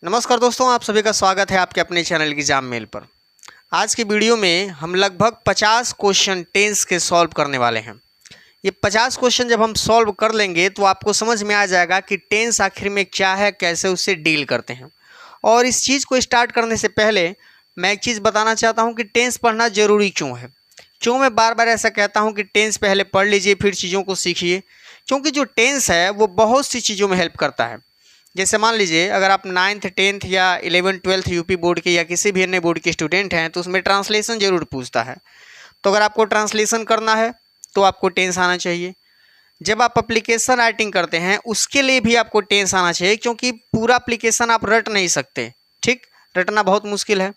नमस्कार दोस्तों, आप सभी का स्वागत है आपके अपने चैनल एग्जाम मेल पर। आज की वीडियो में हम लगभग 50 क्वेश्चन टेंस के सॉल्व करने वाले हैं। ये 50 क्वेश्चन जब हम सॉल्व कर लेंगे तो आपको समझ में आ जाएगा कि टेंस आखिर में क्या है, कैसे उससे डील करते हैं। और इस चीज़ को स्टार्ट करने से पहले मैं एक चीज़ बताना चाहता हूँ कि टेंस पढ़ना ज़रूरी क्यों है। क्यों मैं बार बार ऐसा कहता हूँ कि टेंस पहले पढ़ लीजिए फिर चीज़ों को सीखिए, क्योंकि जो टेंस है वो बहुत सी चीज़ों में हेल्प करता है। जैसे मान लीजिए अगर आप 9th 10th या 11th 12th यूपी बोर्ड के या किसी भी अन्य बोर्ड के स्टूडेंट हैं तो उसमें ट्रांसलेशन ज़रूर पूछता है। तो अगर आपको ट्रांसलेशन करना है तो आपको टेंस आना चाहिए। जब आप एप्लीकेशन राइटिंग करते हैं उसके लिए भी आपको टेंस आना चाहिए, क्योंकि पूरा एप्लीकेशन आप रट नहीं सकते। ठीक, रटना बहुत मुश्किल है।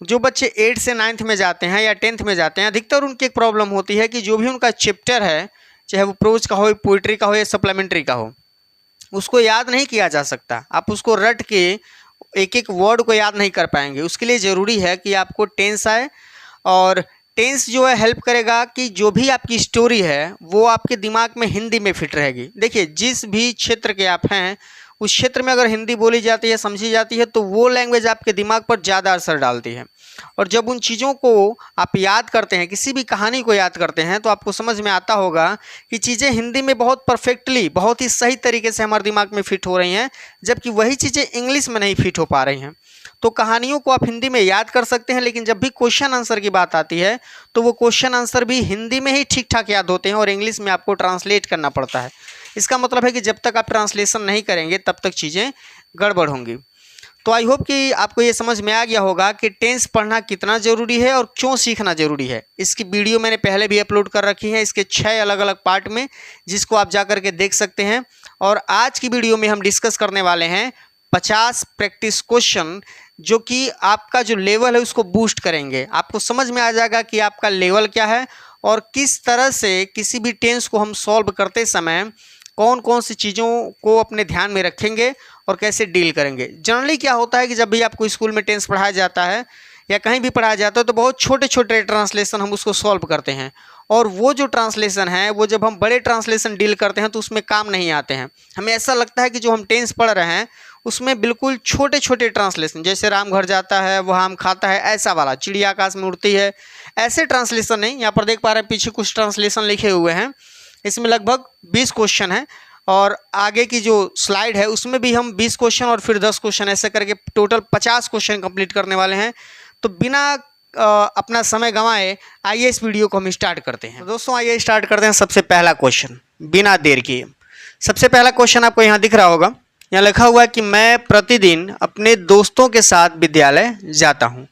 जो बच्चे 8 से 9th में जाते हैं या 10th में जाते हैं, अधिकतर उनकी एक प्रॉब्लम होती है कि जो भी उनका चैप्टर है, चाहे वो प्रोज का हो, पोइट्री का हो या सप्लीमेंट्री का हो, उसको याद नहीं किया जा सकता। आप उसको रट के एक एक वर्ड को याद नहीं कर पाएंगे। उसके लिए ज़रूरी है कि आपको टेंस आए, और टेंस जो है हेल्प करेगा कि जो भी आपकी स्टोरी है वो आपके दिमाग में हिंदी में फिट रहेगी। देखिए, जिस भी क्षेत्र के आप हैं उस क्षेत्र में अगर हिंदी बोली जाती है, समझी जाती है, तो वो लैंग्वेज आपके दिमाग पर ज़्यादा असर डालती है। और जब उन चीज़ों को आप याद करते हैं, किसी भी कहानी को याद करते हैं, तो आपको समझ में आता होगा कि चीज़ें हिंदी में बहुत परफेक्टली, बहुत ही सही तरीके से हमारे दिमाग में फिट हो रही हैं, जबकि वही चीज़ें इंग्लिश में नहीं फिट हो पा रही हैं। तो कहानियों को आप हिंदी में याद कर सकते हैं, लेकिन जब भी क्वेश्चन आंसर की बात आती है तो वो क्वेश्चन आंसर भी हिंदी में ही ठीक ठाक याद होते हैं और इंग्लिश में आपको ट्रांसलेट करना पड़ता है। इसका मतलब है कि जब तक आप ट्रांसलेशन नहीं करेंगे तब तक चीज़ें गड़बड़ होंगी। तो आई होप कि आपको ये समझ में आ गया होगा कि टेंस पढ़ना कितना ज़रूरी है और क्यों सीखना ज़रूरी है। इसकी वीडियो मैंने पहले भी अपलोड कर रखी है, इसके 6 अलग अलग पार्ट में, जिसको आप जा कर के देख सकते हैं। और आज की वीडियो में हम डिस्कस करने वाले हैं 50 प्रैक्टिस क्वेश्चन, जो कि आपका जो लेवल है उसको बूस्ट करेंगे। आपको समझ में आ जाएगा कि आपका लेवल क्या है और किस तरह से किसी भी टेंस को हम सॉल्व करते समय कौन कौन सी चीज़ों को अपने ध्यान में रखेंगे और कैसे डील करेंगे। जनरली क्या होता है कि जब भी आपको स्कूल में टेंस पढ़ाया जाता है या कहीं भी पढ़ाया जाता है तो बहुत छोटे छोटे ट्रांसलेशन हम उसको सॉल्व करते हैं, और वो जो ट्रांसलेशन है वो जब हम बड़े ट्रांसलेशन डील करते हैं तो उसमें काम नहीं आते हैं। हमें ऐसा लगता है कि जो हम टेंस पढ़ रहे हैं उसमें बिल्कुल छोटे छोटे ट्रांसलेशन, जैसे राम घर जाता है वह आम खाता है, ऐसा वाला, चिड़िया आकाश में उड़ती है, ऐसे ट्रांसलेशन नहीं। यहाँ पर देख पा रहे हैं पीछे कुछ ट्रांसलेशन लिखे हुए हैं, इसमें लगभग 20 क्वेश्चन हैं, और आगे की जो स्लाइड है उसमें भी हम 20 क्वेश्चन और फिर 10 क्वेश्चन, ऐसे करके टोटल 50 क्वेश्चन कंप्लीट करने वाले हैं। तो बिना अपना समय गंवाए आइए इस वीडियो को हम स्टार्ट करते हैं। तो दोस्तों आइए स्टार्ट करते हैं सबसे पहला क्वेश्चन बिना देर किए। सबसे पहला क्वेश्चन आपको यहाँ दिख रहा होगा, यहाँ लिखा हुआ है कि मैं प्रतिदिन अपने दोस्तों के साथ विद्यालय जाता हूँ।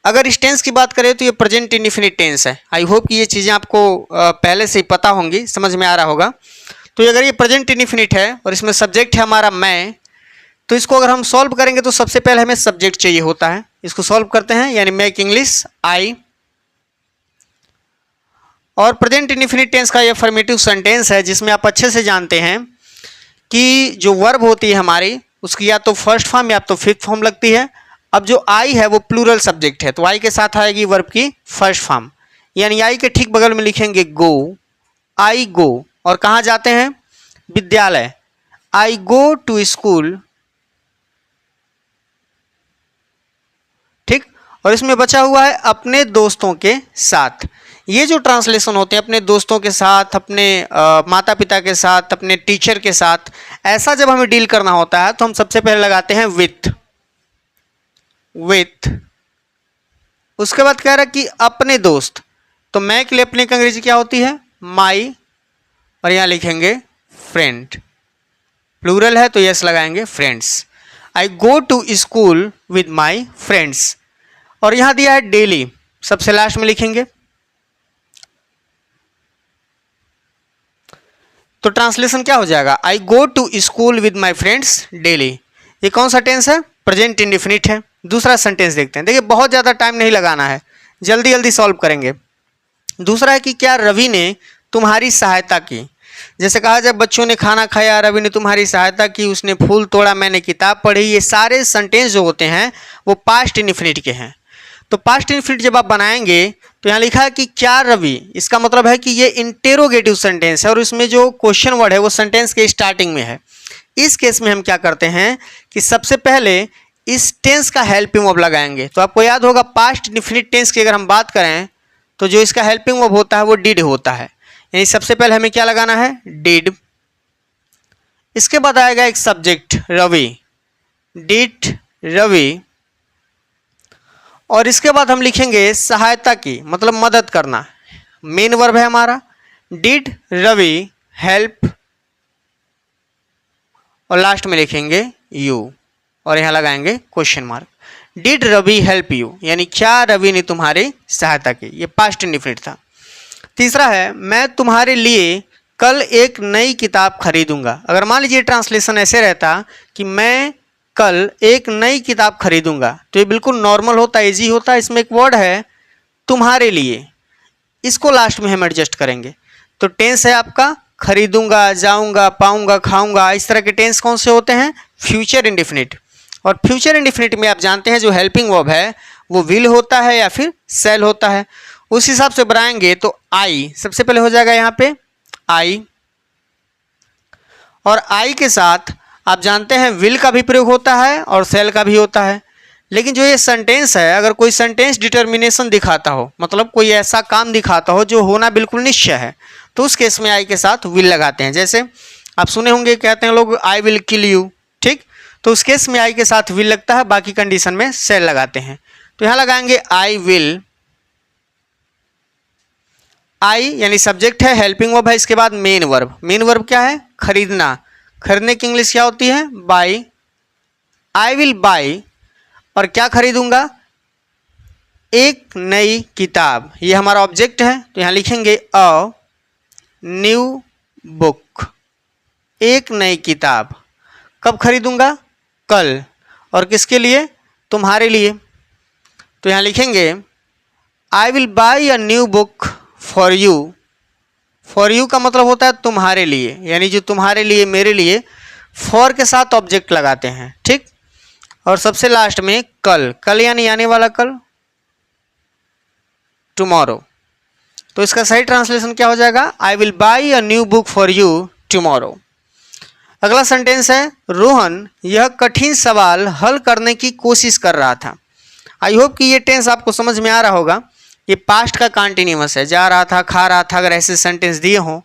अगर इस टेंस की बात करें तो ये प्रेजेंट इंडेफिनिट टेंस है। आई होप कि ये चीज़ें आपको पहले से ही पता होंगी, समझ में आ रहा होगा। तो अगर ये प्रेजेंट इंडेफिनिट है और इसमें सब्जेक्ट है हमारा मैं, तो इसको अगर हम सॉल्व करेंगे तो सबसे पहले हमें सब्जेक्ट चाहिए होता है। इसको सॉल्व करते हैं, यानी मेक इंग्लिश आई। और प्रेजेंट इंडेफिनिट टेंस का ये अफर्मेटिव सेंटेंस है जिसमें आप अच्छे से जानते हैं कि जो वर्ब होती है हमारी उसकी या तो फर्स्ट फॉर्म या तो फिफ्थ फॉर्म लगती है। अब जो आई है वो प्लूरल सब्जेक्ट है, तो आई के साथ आएगी वर्ब की फर्स्ट फॉर्म, यानी आई के ठीक बगल में लिखेंगे गो, आई गो। और कहाँ जाते हैं? विद्यालय, आई गो टू स्कूल। ठीक, और इसमें बचा हुआ है अपने दोस्तों के साथ। ये जो ट्रांसलेशन होते हैं अपने दोस्तों के साथ, अपने माता पिता के साथ, अपने टीचर के साथ, ऐसा जब हमें डील करना होता है तो हम सबसे पहले लगाते हैं विथ। उसके बाद कह रहा है कि अपने दोस्त, तो मैं के लिए अपने की अंग्रेजी क्या होती है? माई, और यहाँ लिखेंगे फ्रेंड। प्लूरल है तो यस लगाएंगे, friends. I go to school with my friends. और यहाँ दिया है डेली, सबसे लास्ट में लिखेंगे। तो ट्रांसलेशन क्या हो जाएगा? I go to school with my friends daily. ये कौन सा टेंस है? प्रेजेंट इंडेफिनिट है। दूसरा सेंटेंस देखते हैं। देखिए, बहुत ज़्यादा टाइम नहीं लगाना है, जल्दी जल्दी सॉल्व करेंगे। दूसरा है कि क्या रवि ने तुम्हारी सहायता की। जैसे कहा जब बच्चों ने खाना खाया, रवि ने तुम्हारी सहायता की, उसने फूल तोड़ा, मैंने किताब पढ़ी। ये सारे सेंटेंस जो होते हैं वो पास्ट इंडेफिनिट के हैं। तो पास्ट इंडेफिनिट जब आप बनाएंगे तो यहाँ लिखा है कि क्या रवि, इसका मतलब है कि ये इंटेरोगेटिव सेंटेंस है और इसमें जो क्वेश्चन वर्ड है वो सेंटेंस के स्टार्टिंग में है। इस केस में हम क्या करते हैं कि सबसे पहले इस टेंस का हेल्पिंग वर्ब लगाएंगे। तो आपको याद होगा पास्ट इंडेफिनिट टेंस की अगर हम बात करें तो जो इसका हेल्पिंग वर्ब होता है वो डिड होता है, यानी सबसे पहले हमें क्या लगाना है, डिड। इसके बाद आएगा एक सब्जेक्ट रवि, डिड रवि, और इसके बाद हम लिखेंगे सहायता की, मतलब मदद करना, मेन वर्ब है हमारा, डिड रवि हेल्प, और लास्ट में लिखेंगे यू, और यहाँ लगाएंगे question mark. Did Ravi help you, यानी क्या रवि ने तुम्हारी सहायता की, ये पास्ट इंडेफिनिट था। तीसरा है मैं तुम्हारे लिए कल एक नई किताब खरीदूंगा। अगर मान लीजिए ट्रांसलेशन ऐसे रहता कि मैं कल एक नई किताब खरीदूंगा, तो ये बिल्कुल नॉर्मल होता, इजी होता। इसमें एक वर्ड है तुम्हारे लिए, इसको लास्ट में हम एडजस्ट करेंगे। तो टेंस है आपका खरीदूंगा, जाऊंगा, पाऊंगा, खाऊंगा, इस तरह के टेंस कौन से होते हैं, फ्यूचर इंडेफिनिट। और फ्यूचर इंडेफिनिट में आप जानते हैं जो हेल्पिंग वर्ब है वो विल होता है या फिर सेल होता है। उस हिसाब से बनाएंगे तो आई सबसे पहले हो जाएगा यहाँ पे आई, और आई के साथ आप जानते हैं विल का भी प्रयोग होता है और सेल का भी होता है। लेकिन जो ये सेंटेंस है, अगर कोई सेंटेंस डिटर्मिनेशन दिखाता हो, मतलब कोई ऐसा काम दिखाता हो जो होना बिल्कुल निश्चय है, तो उस केस में आई के साथ विल लगाते हैं। जैसे आप सुने होंगे कहते हैं लोग आई विल किल यू, ठीक, तो उस केस में आई के साथ विल लगता है, बाकी कंडीशन में सेल लगाते हैं। तो यहाँ लगाएंगे आई विल, आई यानी सब्जेक्ट है, हेल्पिंग वर्ब है, इसके बाद मेन वर्ब। मेन वर्ब क्या है, खरीदना, खरीदने की इंग्लिश क्या होती है, बाई। आई विल बाई, और क्या खरीदूंगा, एक नई किताब, ये हमारा ऑब्जेक्ट है, तो यहाँ लिखेंगे अ न्यू बुक, एक नई किताब। कब खरीदूंगा, कल, और किसके लिए, तुम्हारे लिए। तो यहाँ लिखेंगे I will by a new book for you. For you का मतलब होता है तुम्हारे लिए, यानी जो तुम्हारे लिए, मेरे लिए, फॉर के साथ ऑब्जेक्ट लगाते हैं, ठीक। और सबसे लास्ट में कल, कल यानी आने वाला कल, टुमारो। तो इसका सही ट्रांसलेशन क्या हो जाएगा, I will by a new book for you tomorrow. अगला सेंटेंस है रोहन यह कठिन सवाल हल करने की कोशिश कर रहा था। आई होप कि ये टेंस आपको समझ में आ रहा होगा। ये पास्ट का कंटिन्यूअस है, जा रहा था, खा रहा था, अगर ऐसे सेंटेंस दिए हों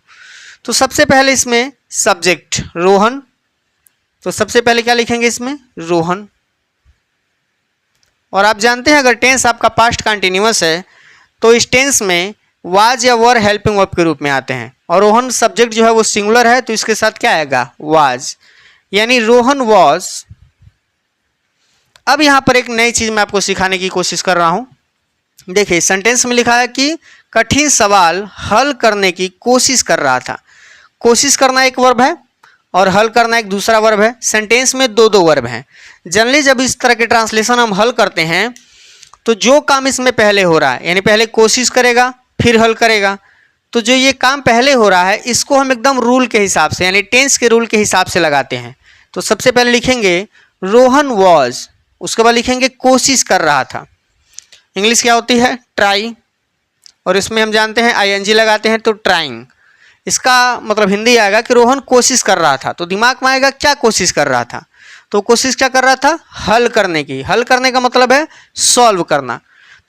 तो सबसे पहले इसमें सब्जेक्ट रोहन, तो सबसे पहले क्या लिखेंगे इसमें, रोहन। और आप जानते हैं अगर टेंस आपका पास्ट कंटिन्यूअस है तो इस टेंस में वाज या वर हेल्पिंग वर्ब के रूप में आते हैं, और रोहन सब्जेक्ट जो है वो सिंगुलर है, तो इसके साथ क्या आएगा, वाज, यानी रोहन वाज। अब यहाँ पर एक नई चीज मैं आपको सिखाने की कोशिश कर रहा हूं। देखिए सेंटेंस में लिखा है कि कठिन सवाल हल करने की कोशिश कर रहा था। कोशिश करना एक वर्ब है और हल करना एक दूसरा वर्ब है। सेंटेंस में दो दो वर्ब हैं। जनरली जब इस तरह के ट्रांसलेशन हम हल करते हैं तो जो काम इसमें पहले हो रहा है, यानी पहले कोशिश करेगा फिर हल करेगा, तो जो ये काम पहले हो रहा है इसको हम एकदम रूल के हिसाब से, यानी टेंस के रूल के हिसाब से लगाते हैं। तो सबसे पहले लिखेंगे रोहन वॉज, उसके बाद लिखेंगे कोशिश कर रहा था। इंग्लिश क्या होती है, ट्राई, और इसमें हम जानते हैं आईएनजी लगाते हैं तो ट्राइंग। इसका मतलब हिंदी आएगा कि रोहन कोशिश कर रहा था, तो दिमाग में आएगा क्या कोशिश कर रहा था, तो कोशिश क्या कर रहा था, हल करने की। हल करने का मतलब है सॉल्व करना।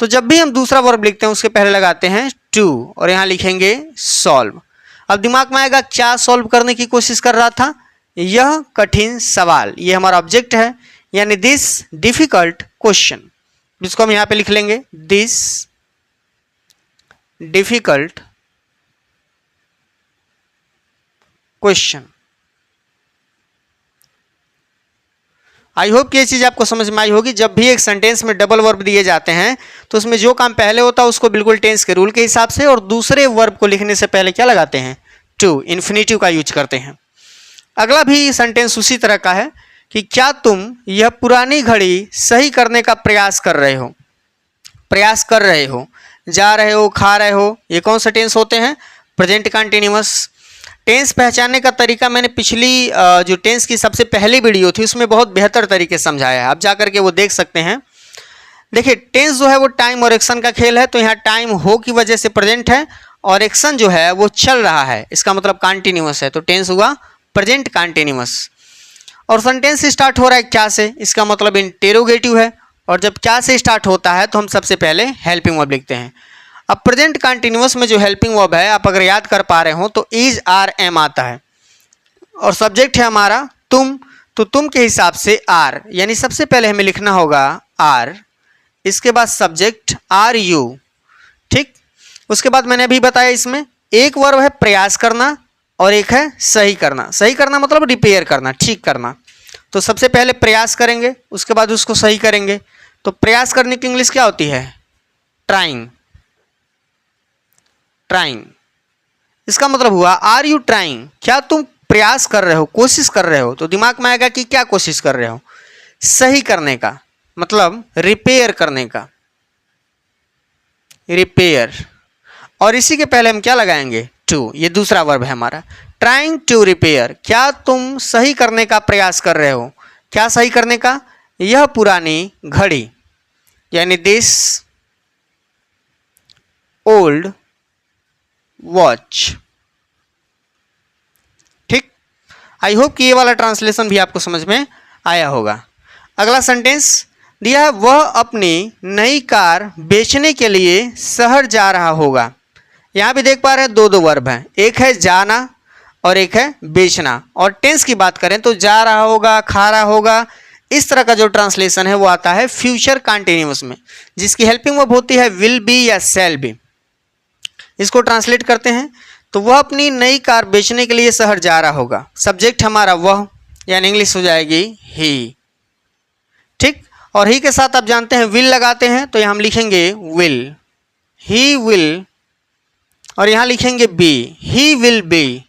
तो जब भी हम दूसरा वर्ब लिखते हैं उसके पहले लगाते हैं टू, और यहाँ लिखेंगे सॉल्व। अब दिमाग में आएगा क्या सॉल्व करने की कोशिश कर रहा था, यह कठिन सवाल, ये हमारा ऑब्जेक्ट है, यानी दिस डिफिकल्ट क्वेश्चन, जिसको हम यहाँ पे लिख लेंगे this difficult question. I hope कि ये चीज़ आपको समझ में आई होगी। जब भी एक सेंटेंस में डबल वर्ब दिए जाते हैं तो उसमें जो काम पहले होता है उसको बिल्कुल टेंस के रूल के हिसाब से, और दूसरे वर्ब को लिखने से पहले क्या लगाते हैं, टू, इन्फिनेटिव का यूज करते हैं। अगला भी सेंटेंस उसी तरह का है कि क्या तुम यह पुरानी घड़ी सही करने का प्रयास कर रहे हो। प्रयास कर रहे हो, जा रहे हो, खा रहे हो, ये कौन सा टेंस होते हैं, प्रेजेंट कंटिन्यूअस। टेंस पहचानने का तरीका मैंने पिछली जो टेंस की सबसे पहली वीडियो थी उसमें बहुत बेहतर तरीके से समझाया है, आप जा करके वो देख सकते हैं। देखिए टेंस जो है वो टाइम और एक्शन का खेल है, तो यहाँ टाइम हो की वजह से प्रेजेंट है और एक्शन जो है वो चल रहा है, इसका मतलब कंटिन्यूअस है, तो टेंस हुआ प्रेजेंट कंटिन्यूअस। और सेंटेंस स्टार्ट हो रहा है क्या से, इसका मतलब इंटेरोगेटिव है, और जब क्या से स्टार्ट होता है तो हम सबसे पहले हेल्पिंग वर्ब लिखते हैं। अब प्रेजेंट कंटिन्यूअस में जो हेल्पिंग वर्ब है, आप अगर याद कर पा रहे हो तो इज आर एम आता है, और सब्जेक्ट है हमारा तुम, तो तुम के हिसाब से आर, यानी सबसे पहले हमें लिखना होगा आर, इसके बाद सब्जेक्ट आर यू। ठीक, उसके बाद मैंने अभी बताया इसमें एक वर्ब है प्रयास करना और एक है सही करना। सही करना मतलब रिपेयर करना, ठीक करना। तो सबसे पहले प्रयास करेंगे, उसके बाद उसको सही करेंगे। तो प्रयास करने की इंग्लिश क्या होती है? ट्राइंग। ट्राइंग, इसका मतलब हुआ आर यू ट्राइंग, क्या तुम प्रयास कर रहे हो, कोशिश कर रहे हो। तो दिमाग में आएगा कि क्या कोशिश कर रहे हो? सही करने का, मतलब रिपेयर करने का, रिपेयर। और इसी के पहले हम क्या लगाएंगे? टू, ये दूसरा वर्ब है हमारा, ट्राइंग टू रिपेयर, क्या तुम सही करने का प्रयास कर रहे हो। क्या सही करने का? यह पुरानी घड़ी, यानी दिस ओल्ड वॉच। ठीक, आई होप कि ये वाला ट्रांसलेशन भी आपको समझ में आया होगा। अगला सेंटेंस दिया है, वह अपनी नई कार बेचने के लिए शहर जा रहा होगा। यहाँ भी देख पा रहे हैं दो दो वर्ब हैं, एक है जाना और एक है बेचना। और टेंस की बात करें तो जा रहा होगा, खा रहा होगा, इस तरह का जो ट्रांसलेशन है वो आता है फ्यूचर कंटिन्यूअस में, जिसकी हेल्पिंग वर्ब होती है विल बी या शैल बी। इसको ट्रांसलेट करते हैं तो वह अपनी नई कार बेचने के लिए शहर जा रहा होगा, सब्जेक्ट हमारा वह, यानी इंग्लिश हो जाएगी ही। ठीक, और ही के साथ आप जानते हैं विल लगाते हैं, तो यहाँ हम लिखेंगे विल, ही विल, और यहाँ लिखेंगे बी, ही विल बी।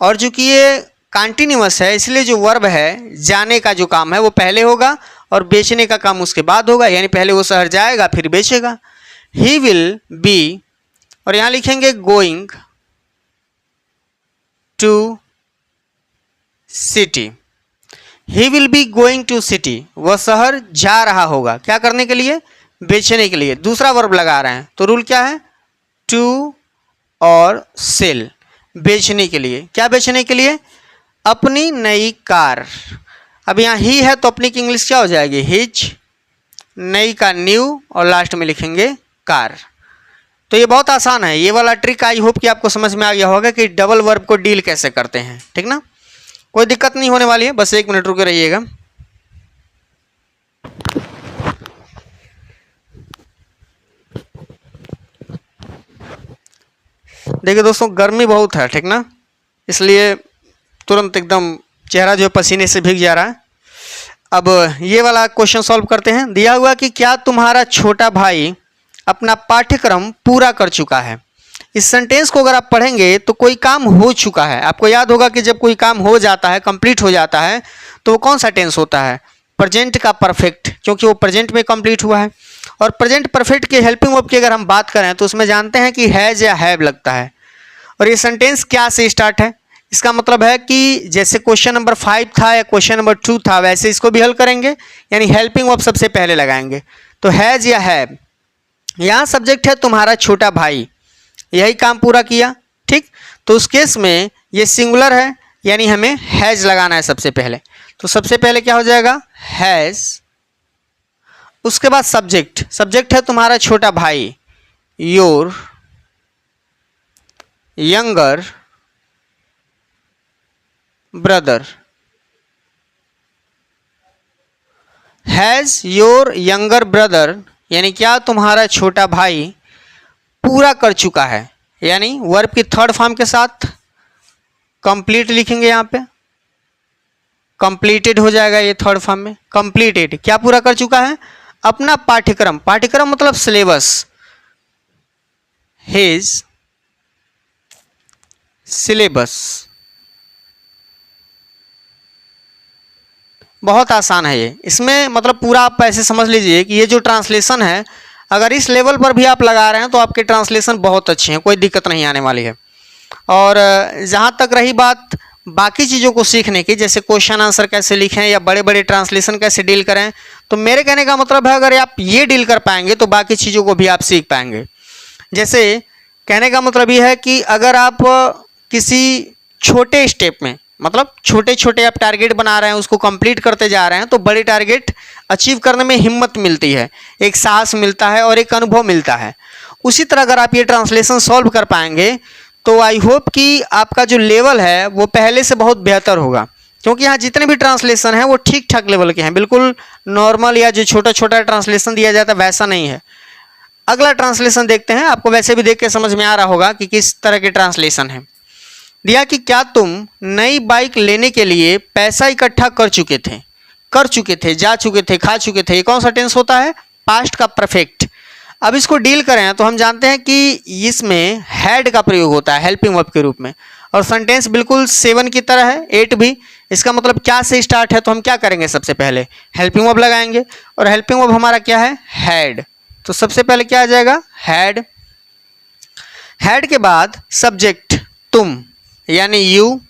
और चूंकि ये कंटिन्यूअस है इसलिए जो वर्ब है जाने का जो काम है वो पहले होगा और बेचने का काम उसके बाद होगा, यानी पहले वो शहर जाएगा फिर बेचेगा। ही विल बी, और यहाँ लिखेंगे going to city, he will be going to city, वह शहर जा रहा होगा, क्या करने के लिए? बेचने के लिए। दूसरा वर्ब लगा रहे हैं तो रूल क्या है? टू और सेल, बेचने के लिए। क्या बेचने के लिए? अपनी नई कार। अब यहाँ ही है तो अपनी की इंग्लिश क्या हो जाएगी? हिज, नई का न्यू, और लास्ट में लिखेंगे कार। तो ये बहुत आसान है, ये वाला ट्रिक आई होप कि आपको समझ में आ गया होगा कि डबल वर्ब को डील कैसे करते हैं। ठीक ना, कोई दिक्कत नहीं होने वाली है, बस एक मिनट रुके रहिएगा। देखिए दोस्तों, गर्मी बहुत है, ठीक ना, इसलिए तुरंत एकदम चेहरा जो है पसीने से भीग जा रहा है। अब ये वाला क्वेश्चन सॉल्व करते हैं। दिया हुआ कि क्या तुम्हारा छोटा भाई अपना पाठ्यक्रम पूरा कर चुका है। इस सेंटेंस को अगर आप पढ़ेंगे तो कोई काम हो चुका है। आपको याद होगा कि जब कोई काम हो जाता है, कंप्लीट हो जाता है, तो वो कौन सा टेंस होता है? प्रेजेंट का परफेक्ट, क्योंकि वो प्रेजेंट में कंप्लीट हुआ है। और प्रेजेंट परफेक्ट के हेल्पिंग वर्ब की अगर हम बात करें तो उसमें जानते हैं कि हैज़ या हैव लगता है। और ये सेंटेंस क्या से स्टार्ट है? इसका मतलब है कि जैसे क्वेश्चन नंबर 5 था या क्वेश्चन नंबर 2 था, वैसे इसको भी हल करेंगे, यानी हेल्पिंग वर्ब सबसे पहले लगाएंगे। तो हैज़ या हैव, यहाँ सब्जेक्ट है तुम्हारा छोटा भाई, यही काम पूरा किया। ठीक, तो उस केस में ये सिंगुलर है, यानी हमें हैज़ लगाना है सबसे पहले। तो सबसे पहले क्या हो जाएगा? हैज़, उसके बाद सब्जेक्ट, सब्जेक्ट है तुम्हारा छोटा भाई, your younger brother. Has your younger brother, यानी क्या तुम्हारा छोटा भाई पूरा कर चुका है, यानी वर्ब की थर्ड फॉर्म के साथ कंप्लीट लिखेंगे। यहाँ पे कंप्लीटेड हो जाएगा ये थर्ड फॉर्म में। कंप्लीटेड, क्या पूरा कर चुका है? अपना पाठ्यक्रम, पाठ्यक्रम मतलब सिलेबस, हिज सिलेबस। बहुत आसान है ये, इसमें मतलब पूरा आप ऐसे समझ लीजिए कि ये जो ट्रांसलेशन है, अगर इस लेवल पर भी आप लगा रहे हैं तो आपके ट्रांसलेशन बहुत अच्छे हैं, कोई दिक्कत नहीं आने वाली है। और जहाँ तक रही बात बाकी चीज़ों को सीखने की, जैसे क्वेश्चन आंसर कैसे लिखें या बड़े बड़े ट्रांसलेशन कैसे डील करें, तो मेरे कहने का मतलब है अगर आप ये डील कर पाएंगे तो बाकी चीज़ों को भी आप सीख पाएंगे। जैसे कहने का मतलब ये है कि अगर आप किसी छोटे स्टेप में, मतलब छोटे छोटे आप टारगेट बना रहे हैं, उसको कंप्लीट करते जा रहे हैं, तो बड़े टारगेट अचीव करने में हिम्मत मिलती है, एक साहस मिलता है और एक अनुभव मिलता है। उसी तरह अगर आप ये ट्रांसलेशन सॉल्व कर पाएंगे तो आई होप कि आपका जो लेवल है वो पहले से बहुत बेहतर होगा, क्योंकि यहाँ जितने भी ट्रांसलेशन हैं वो ठीक ठाक लेवल के हैं, बिल्कुल नॉर्मल या जो छोटा छोटा ट्रांसलेशन दिया जाता है वैसा नहीं है। अगला ट्रांसलेशन देखते हैं, आपको वैसे भी देख के समझ में आ रहा होगा कि किस तरह के ट्रांसलेशन है। दिया कि क्या तुम नई बाइक लेने के लिए पैसा इकट्ठा कर चुके थे, जा चुके थे, खा चुके थे। ये कौन सा टेंस होता है? पास्ट का परफेक्ट। अब इसको डील करें तो हम जानते हैं कि इसमें हैड का प्रयोग होता है हेल्पिंग वर्ब के रूप में, और सेंटेंस बिल्कुल 7 की तरह है, 8 भी। इसका मतलब क्या से स्टार्ट है, तो हम क्या करेंगे, सबसे पहले हेल्पिंग वर्ब लगाएंगे, और हेल्पिंग वर्ब हमारा क्या है? हैड। तो सबसे पहले क्या आ जाएगा? हैड। हैड के बाद सब्जेक्ट तुम यानी यू,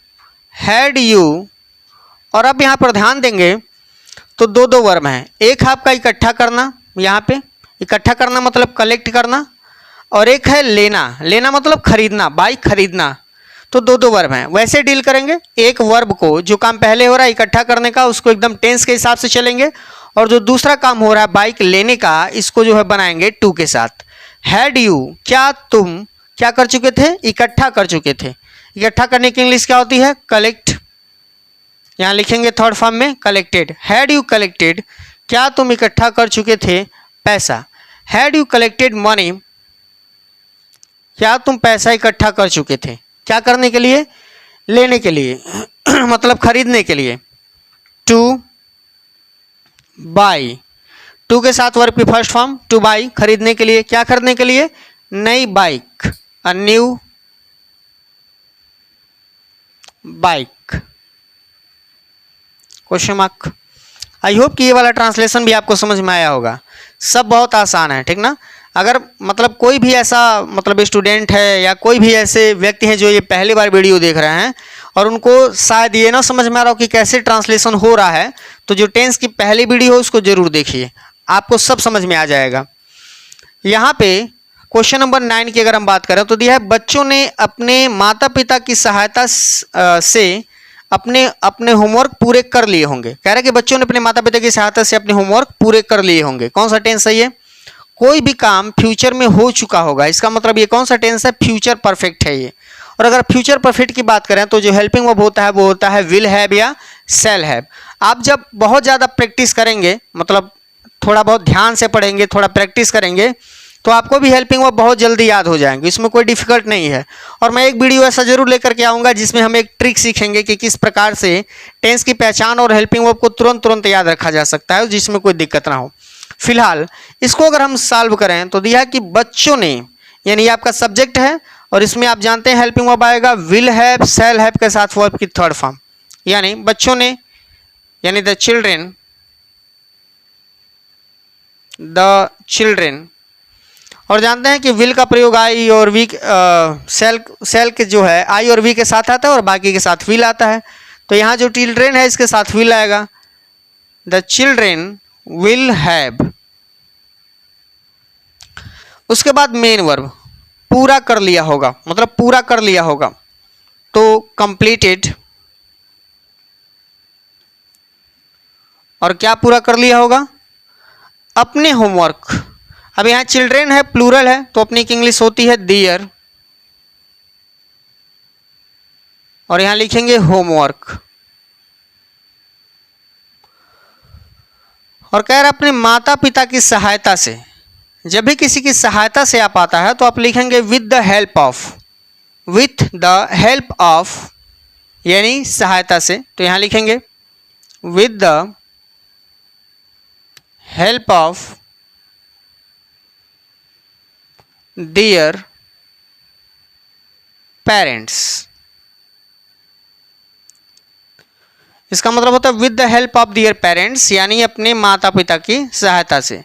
हैड यू। और अब यहाँ पर ध्यान देंगे तो दो वर्ब हैं, एक है आपका इकट्ठा करना, यहाँ पे इकट्ठा करना मतलब कलेक्ट करना, और एक है लेना, लेना मतलब खरीदना, बाइक खरीदना। तो दो वर्ब हैं। वैसे डील करेंगे, एक वर्ब को जो काम पहले हो रहा है इकट्ठा करने का, उसको एकदम टेंस के हिसाब से चलेंगे, और जो दूसरा काम हो रहा है बाइक लेने का, इसको जो है बनाएंगे टू के साथ। हैड यू, क्या तुम क्या कर चुके थे? इकट्ठा कर चुके थे। इकट्ठा करने की इंग्लिश क्या होती है? कलेक्ट। यहाँ लिखेंगे थर्ड फॉर्म में कलेक्टेड। हैड यू कलेक्टेड, क्या तुम इकट्ठा कर चुके थे पैसा। हैड यू कलेक्टेड मनी, क्या तुम पैसा इकट्ठा कर चुके थे। क्या करने के लिए? लेने के लिए मतलब खरीदने के लिए। टू बाई, टू के साथ वर्ब की फर्स्ट फॉर्म टू बाई, खरीदने के लिए। क्या खरीदने के लिए? नई bike, a new bike, question mark. I hope कि ये वाला ट्रांसलेशन भी आपको समझ में आया होगा। सब बहुत आसान है, ठीक ना। अगर मतलब कोई भी ऐसा मतलब स्टूडेंट है या कोई भी ऐसे व्यक्ति हैं जो ये पहली बार वीडियो देख रहे हैं और उनको शायद ये ना समझ में आ रहा हो कि कैसे ट्रांसलेशन हो रहा है, तो जो टेंस की पहली वीडियो हो उसको जरूर देखिए, आपको सब समझ में आ जाएगा। यहाँ पे क्वेश्चन नंबर 9 की अगर हम बात करें तो दिया है बच्चों ने अपने माता पिता की सहायता से अपने अपने होमवर्क पूरे कर लिए होंगे। कह रहा है कि बच्चों ने अपने माता पिता की सहायता से अपने होमवर्क पूरे कर लिए होंगे। कौन सा टेंस है ये? कोई भी काम फ्यूचर में हो चुका होगा, इसका मतलब ये कौन सा टेंस है? फ्यूचर परफेक्ट है ये। और अगर फ्यूचर परफेक्ट की बात करें तो जो हेल्पिंग वर्ब होता है वो होता है विल हैव या शैल हैव। आप जब बहुत ज़्यादा प्रैक्टिस करेंगे, मतलब थोड़ा बहुत ध्यान से पढ़ेंगे, थोड़ा प्रैक्टिस करेंगे, तो आपको भी हेल्पिंग वर्ब बहुत जल्दी याद हो जाएंगे, इसमें कोई डिफिकल्ट नहीं है। और मैं एक वीडियो ऐसा जरूर लेकर के आऊँगा जिसमें हम एक ट्रिक सीखेंगे कि किस प्रकार से टेंस की पहचान और हेल्पिंग वर्ब को तुरंत याद रखा जा सकता है जिसमें कोई दिक्कत ना हो। फिलहाल इसको अगर हम सॉल्व करें तो दिया कि बच्चों ने, यानी आपका सब्जेक्ट है और इसमें आप जानते हैं हेल्पिंग वर्ब आएगा विल हैव शैल हैव के साथ वर्ब की थर्ड फॉर्म, यानी बच्चों ने यानी द चिल्ड्रेन। और जानते हैं कि विल का प्रयोग आई और वी सेल के जो है आई और वी के साथ आता है और बाकी के साथ विल आता है। तो यहाँ जो चिल्ड्रेन है इसके साथ विल आएगा, द चिल्ड्रेन विल हैव। उसके बाद मेन वर्ब पूरा कर लिया होगा, मतलब पूरा कर लिया होगा, तो कंप्लीटेड। और क्या पूरा कर लिया होगा? अपने होमवर्क। अब यहाँ चिल्ड्रेन है, प्लूरल है, तो अपनी इंग्लिश होती है दियर, और यहाँ लिखेंगे होमवर्क। और कह रहा अपने माता पिता की सहायता से। जब भी किसी की सहायता से आप आता है तो आप लिखेंगे with the help of, with the help of यानी सहायता से, तो यहाँ लिखेंगे with the help of their parents. इसका मतलब होता है with the help of their parents, यानी अपने माता पिता की सहायता से।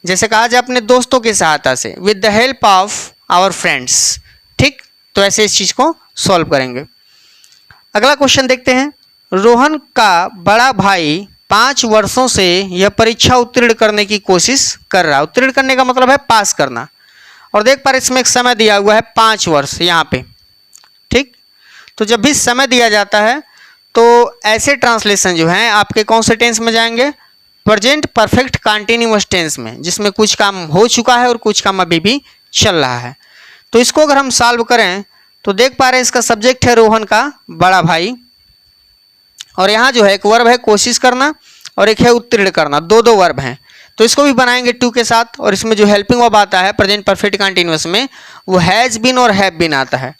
जैसे कहा जाए अपने दोस्तों की सहायता से, with the help of our friends. ठीक, तो ऐसे इस चीज को सॉल्व करेंगे। अगला क्वेश्चन देखते हैं। रोहन का बड़ा भाई 5 वर्षों से यह परीक्षा उत्तीर्ण करने की कोशिश कर रहा है। उत्तीर्ण करने का मतलब है पास करना। और देख पा रहे इसमें एक समय दिया हुआ है 5 वर्ष यहाँ पे। ठीक, तो जब भी समय दिया जाता है तो ऐसे ट्रांसलेशन जो हैं आपके कौन से टेंस में जाएंगे? प्रेजेंट परफेक्ट कंटिन्यूअस टेंस में, जिसमें कुछ काम हो चुका है और कुछ काम अभी भी चल रहा है। तो इसको अगर हम सॉल्व करें तो देख पा रहे हैं इसका सब्जेक्ट है रोहन का बड़ा भाई, और यहाँ जो है एक वर्ब है कोशिश करना और एक है उत्तीर्ण करना, दो वर्ब हैं। तो इसको भी बनाएंगे टू के साथ, और इसमें जो हेल्पिंग वर्ब आता है प्रेजेंट परफेक्ट कंटिन्यूअस में वो हैज़ बीन और हैव बीन आता है।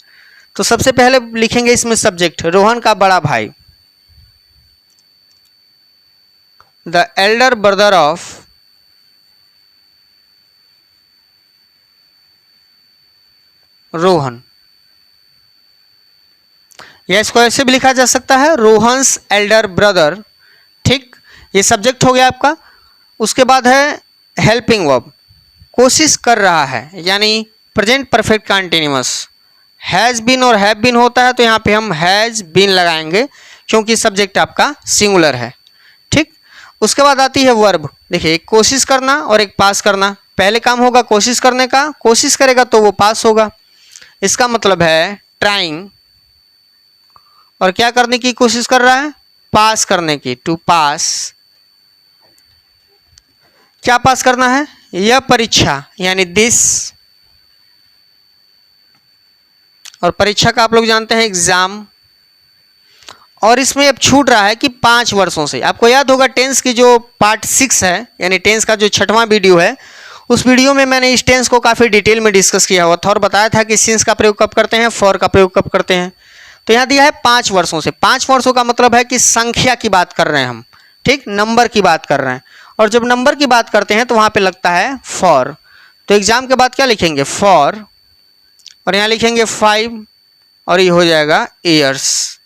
तो सबसे पहले लिखेंगे इसमें सब्जेक्ट रोहन का बड़ा भाई, the Elder brother of Rohan, या इसको ऐसे भी लिखा जा सकता है रोहन्स एल्डर ब्रदर। ठीक, ये सब्जेक्ट हो गया आपका। उसके बाद है हेल्पिंग वर्ब, कोशिश कर रहा है, यानी present perfect continuous. Has been और हैव बीन होता है तो यहाँ पे हम हैज़ बीन लगाएंगे क्योंकि सब्जेक्ट आपका सिंगुलर है। ठीक, उसके बाद आती है वर्ब। देखिए एक कोशिश करना और एक पास करना। पहले काम होगा कोशिश करने का, कोशिश करेगा तो वो पास होगा, इसका मतलब है ट्राइंग। और क्या करने की कोशिश कर रहा है? पास करने की, टू पास। क्या पास करना है? यह परीक्षा, यानी दिस। और परीक्षा का आप लोग जानते हैं एग्जाम। और इसमें अब छूट रहा है कि 5 वर्षों से। आपको याद होगा टेंस की जो पार्ट 6 है, यानी टेंस का जो 6वां वीडियो है, उस वीडियो में मैंने इस टेंस को काफ़ी डिटेल में डिस्कस किया हुआ था और बताया था कि सिंस का प्रयोग कब करते हैं, फॉर का प्रयोग कब करते हैं। तो यहाँ दिया है 5 वर्षों से। 5 वर्षों का मतलब है कि संख्या की बात कर रहे हैं हम, ठीक, नंबर की बात कर रहे हैं। और जब नंबर की बात करते हैं तो वहाँ पे लगता है फॉर। तो एग्जाम के बाद क्या लिखेंगे? फॉर, और यहाँ लिखेंगे 5, और ये हो जाएगा ईयर्स।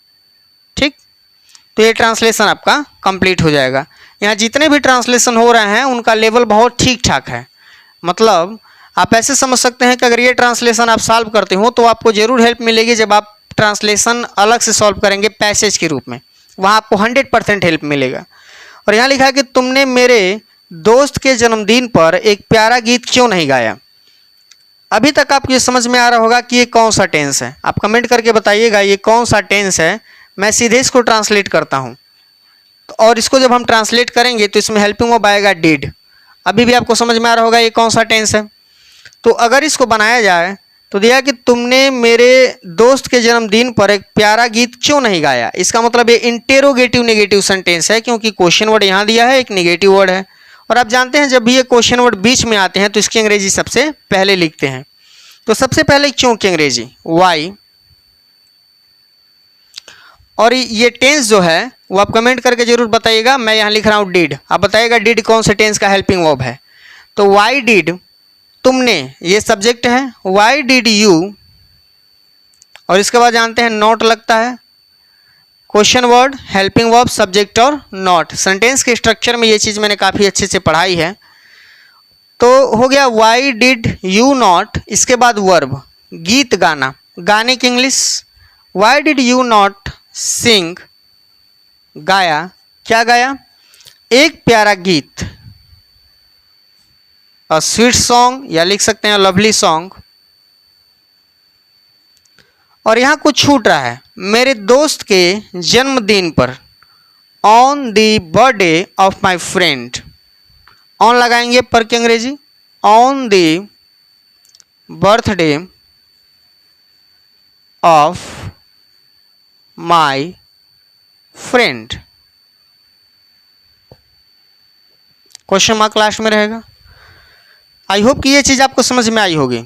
ठीक, तो ये ट्रांसलेशन आपका कंप्लीट हो जाएगा। यहाँ जितने भी ट्रांसलेशन हो रहे हैं उनका लेवल बहुत ठीक ठाक है। मतलब आप ऐसे समझ सकते हैं कि अगर ये ट्रांसलेशन आप सॉल्व करते हो तो आपको ज़रूर हेल्प मिलेगी जब आप ट्रांसलेशन अलग से सॉल्व करेंगे पैसेज के रूप में, वहाँ आपको 100% हेल्प मिलेगा। और यहाँ लिखा है कि तुमने मेरे दोस्त के जन्मदिन पर एक प्यारा गीत क्यों नहीं गाया। अभी तक आपको ये समझ में आ रहा होगा कि ये कौन सा टेंस है। आप कमेंट करके बताइएगा ये कौन सा टेंस है। मैं सीधे इसको ट्रांसलेट करता हूँ, और इसको जब हम ट्रांसलेट करेंगे तो इसमें हेल्पिंग वर्ब आएगा डिड। अभी भी आपको समझ में आ रहा होगा ये कौन सा टेंस है। तो अगर इसको बनाया जाए तो दिया कि तुमने मेरे दोस्त के जन्मदिन पर एक प्यारा गीत क्यों नहीं गाया। इसका मतलब ये इंटेरोगेटिव नेगेटिव सेंटेंस है, क्योंकि क्वेश्चन वर्ड यहाँ दिया है, एक नेगेटिव वर्ड है। और आप जानते हैं जब भी ये क्वेश्चन वर्ड बीच में आते हैं तो इसकी अंग्रेजी सबसे पहले लिखते हैं। तो सबसे पहले क्यों की अंग्रेजी वाई। और ये टेंस जो है वो आप कमेंट करके जरूर बताइएगा। मैं यहाँ लिख रहा हूँ डिड, आप बताइएगा डिड कौन से टेंस का हेल्पिंग वर्ब है। तो वाई डिड, तुमने, ये सब्जेक्ट है, वाई डिड यू, और इसके बाद जानते हैं नॉट लगता है। Question word, helping verb, subject और नॉट। सेंटेंस के स्ट्रक्चर में ये चीज़ मैंने काफ़ी अच्छे से पढ़ाई है। तो हो गया वाई डिड यू नॉट, इसके बाद वर्ब गीत गाना, गाने की English why did you not sing, गाया, क्या गाया? एक प्यारा गीत, अ स्वीट सॉन्ग, या लिख सकते हैं लवली सॉन्ग। और यहाँ कुछ छूट रहा है, मेरे दोस्त के जन्मदिन पर, on the birthday of my friend. On लगाएंगे पर की अंग्रेजी on the birthday of my friend, question mark last में रहेगा। आई होप कि ये चीज़ आपको समझ में आई होगी।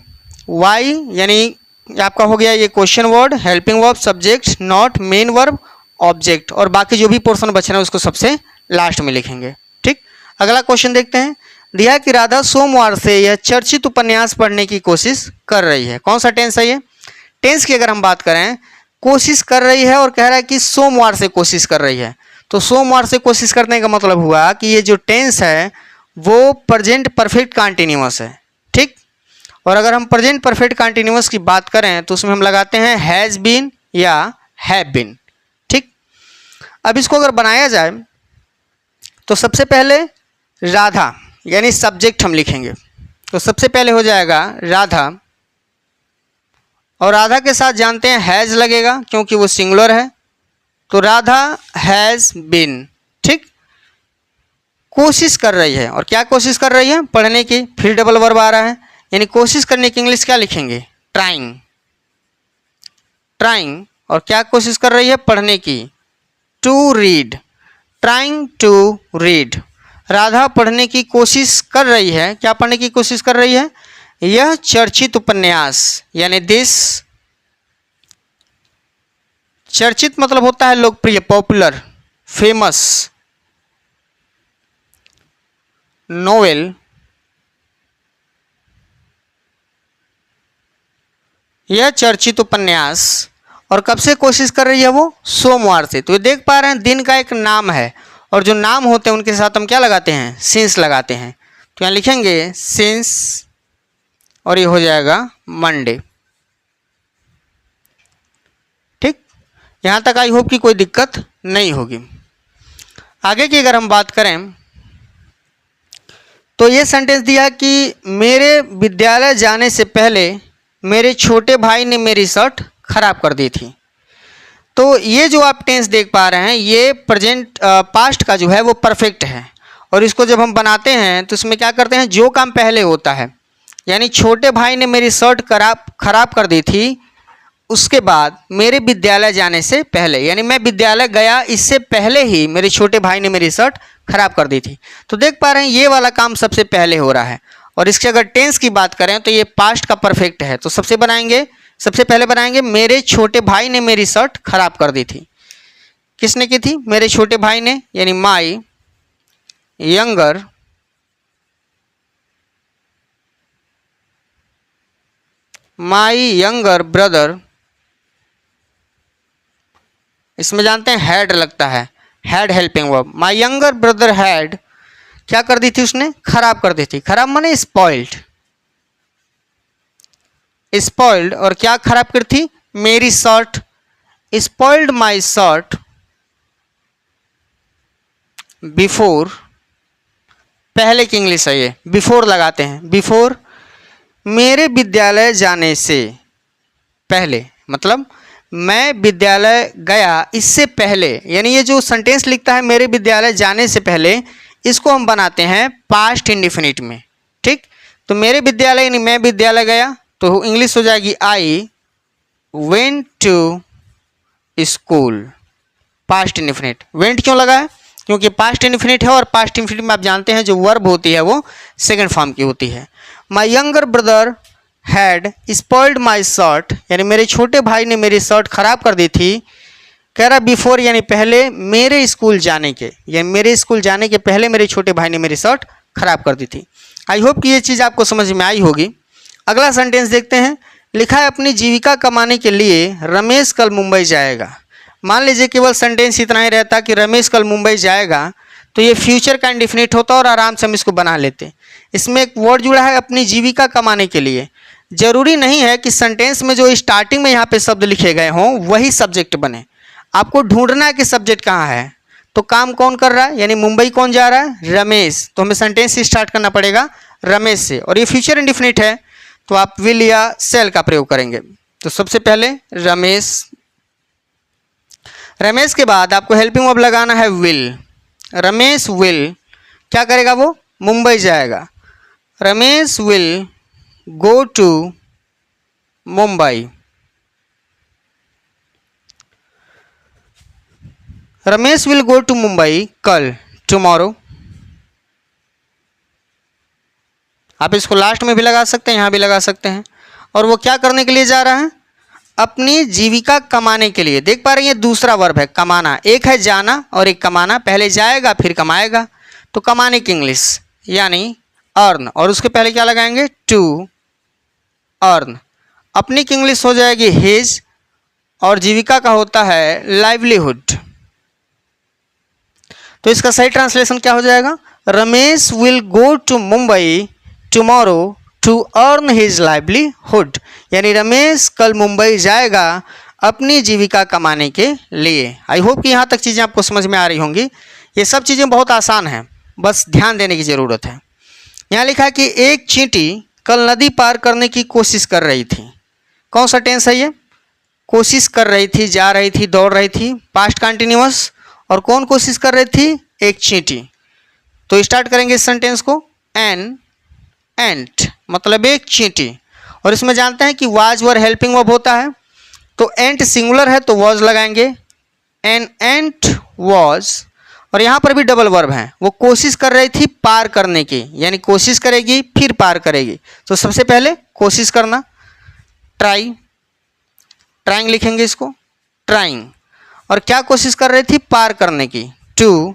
वाई यानी आपका हो गया ये question word, helping verb, subject, not, main verb, object, और बाकी जो भी पोर्शन बच रहा है उसको सबसे लास्ट में लिखेंगे। ठीक, अगला क्वेश्चन देखते हैं। दिया कि राधा सोमवार से यह चर्चित उपन्यास पढ़ने की कोशिश कर रही है। कौन सा टेंस है ये? टेंस की अगर हम बात करें, कोशिश कर रही है और कह रहा है कि सोमवार से कोशिश कर रही है। तो सोमवार से कोशिश करने का मतलब हुआ कि ये जो टेंस है वो प्रेजेंट परफेक्ट कंटिन्यूअस है। ठीक, और अगर हम प्रेजेंट परफेक्ट कंटिन्यूअस की बात करें तो उसमें हम लगाते हैं हैज़ बीन या हैव बीन। ठीक, अब इसको अगर बनाया जाए तो सबसे पहले राधा यानी सब्जेक्ट हम लिखेंगे। तो सबसे पहले हो जाएगा राधा, और राधा के साथ जानते हैं हैज़ लगेगा क्योंकि वो सिंगुलर है। तो राधा हैज़ बीन, ठीक, कोशिश कर रही है। और क्या कोशिश कर रही है? पढ़ने की। फिर डबल वर्ब आ रहा है, यानी कोशिश करने की इंग्लिश क्या लिखेंगे? Trying, trying. और क्या कोशिश कर रही है? पढ़ने की। To read, trying to read. Radha पढ़ने की कोशिश कर रही है। क्या पढ़ने की कोशिश कर रही है? यह चर्चित उपन्यास, यानी दिस, चर्चित मतलब होता है लोकप्रिय, पॉपुलर, फेमस, नोवेल, यह चर्चित उपन्यास। और कब से कोशिश कर रही है वो? सोमवार से। तो ये देख पा रहे हैं दिन का एक नाम है, और जो नाम होते हैं उनके साथ हम क्या लगाते हैं? सिंस लगाते हैं। तो यहाँ लिखेंगे सिंस, और ये हो जाएगा मंडे, ठीक। यहाँ तक आई होप कि कोई दिक्कत नहीं होगी। आगे की अगर हम बात करें तो ये सेंटेंस दिया कि मेरे विद्यालय जाने से पहले मेरे छोटे भाई ने मेरी शर्ट खराब कर दी थी। तो ये जो आप टेंस देख पा रहे हैं, ये प्रेजेंट पास्ट का जो है वो परफेक्ट है। और इसको जब हम बनाते हैं तो इसमें क्या करते हैं? जो काम पहले होता है, यानी छोटे भाई ने मेरी शर्ट खराब कर दी थी, उसके बाद मेरे विद्यालय जाने से पहले, यानी मैं विद्यालय गया इससे पहले ही मेरे छोटे भाई ने मेरी शर्ट खराब कर दी थी। तो देख पा रहे हैं ये वाला काम सबसे पहले हो रहा है। और इसके अगर टेंस की बात करें तो ये पास्ट का परफेक्ट है। तो सबसे पहले बनाएंगे मेरे छोटे भाई ने मेरी शर्ट खराब कर दी थी। किसने की थी? मेरे छोटे भाई ने, यानी माई यंगर ब्रदर, इसमें जानते हैं हैड लगता है, had helping verb. My younger brother had, क्या कर दी थी उसने? खराब कर दी थी। खराब माने स्पॉइल्ड, स्पॉइल्ड। और क्या खराब कर थी? मेरी shirt, spoiled my shirt before, पहले की इंग्लिश है ये, बिफोर लगाते हैं, बिफोर, मेरे विद्यालय जाने से पहले, मतलब मैं विद्यालय गया इससे पहले। यानी ये जो सेंटेंस लिखता है मेरे विद्यालय जाने से पहले, इसको हम बनाते हैं पास्ट इंडिफिनिट में, ठीक। तो मेरे विद्यालय यानी मैं विद्यालय गया, तो इंग्लिश हो जाएगी I went to school, past indefinite. Went क्यों लगा है? क्योंकि पास्ट इंडिफिनिट है, और पास्ट इंडिफिनिट में आप जानते हैं जो वर्ब होती है वो सेकंड फॉर्म की होती है। My younger brother had spoiled my shirt, यानी मेरे छोटे भाई ने मेरी शर्ट खराब कर दी थी। कह रहा बिफोर, यानी पहले मेरे स्कूल जाने के, यानी मेरे स्कूल जाने के पहले मेरे छोटे भाई ने मेरी शर्ट खराब कर दी थी। आई होप कि ये चीज़ आपको समझ में आई होगी। अगला सेंटेंस देखते हैं। लिखा है अपनी जीविका कमाने के लिए रमेश कल मुंबई जाएगा। मान लीजिए केवल सेंटेंस इतना ही रहता कि रमेश कल मुंबई जाएगा, तो ये फ्यूचर का इंडिफिनिट होता और आराम से हम इसको बना लेते। इसमें एक वर्ड जुड़ा है अपनी जीविका कमाने के लिए। जरूरी नहीं है कि सेंटेंस में जो स्टार्टिंग में यहाँ पे शब्द लिखे गए हों वही सब्जेक्ट बने। आपको ढूंढना है कि सब्जेक्ट कहाँ है। तो काम कौन कर रहा है, यानी मुंबई कौन जा रहा है? रमेश। तो हमें सेंटेंस स्टार्ट करना पड़ेगा रमेश से, और ये फ्यूचर इंडिफिनिट है तो आप विल या सेल का प्रयोग करेंगे। तो सबसे पहले रमेश, रमेश के बाद आपको हेल्पिंग वर्ब लगाना है विल। रमेश विल क्या करेगा? वो मुंबई जाएगा। Ramesh will go to Mumbai. Ramesh will go to Mumbai कल, टुमारो। आप इसको लास्ट में भी लगा सकते हैं, यहाँ भी लगा सकते हैं। और वो क्या करने के लिए जा रहा है? अपनी जीविका कमाने के लिए। देख पा रहे हैं दूसरा वर्ब है कमाना, एक है जाना और एक कमाना। पहले जाएगा फिर कमाएगा, तो कमाने की इंग्लिश यानी अर्न, और उसके पहले क्या लगाएंगे? To earn. अपनी की इंग्लिश हो जाएगी हिज, और जीविका का होता है लाइवलीहुड। तो इसका सही ट्रांसलेशन क्या हो जाएगा? Ramesh will go to Mumbai tomorrow to earn his livelihood, यानी रमेश कल मुंबई जाएगा अपनी जीविका कमाने के लिए। आई होप कि यहाँ तक चीज़ें आपको समझ में आ रही होंगी। ये सब चीज़ें बहुत आसान हैं, बस ध्यान देने की ज़रूरत है। यहाँ लिखा है कि एक चींटी कल नदी पार करने की कोशिश कर रही थी। कौन सा टेंस है ये? कोशिश कर रही थी, जा रही थी, दौड़ रही थी, पास्ट कंटिन्यूअस। और कौन कोशिश कर रही थी? एक चींटी। तो स्टार्ट करेंगे इस सेंटेंस को, एन एंट मतलब एक चींटी। और इसमें जानते हैं कि वाज वर हेल्पिंग वर्ब होता है, तो एंट सिंगुलर है तो वॉज लगाएंगे, एन एंट वॉज। और यहाँ पर भी डबल वर्ब है, वो कोशिश कर रही थी पार करने की, यानी कोशिश करेगी फिर पार करेगी। तो सबसे पहले कोशिश करना, ट्राई, ट्राइंग लिखेंगे इसको, ट्राइंग। और क्या कोशिश कर रही थी? पार करने की, टू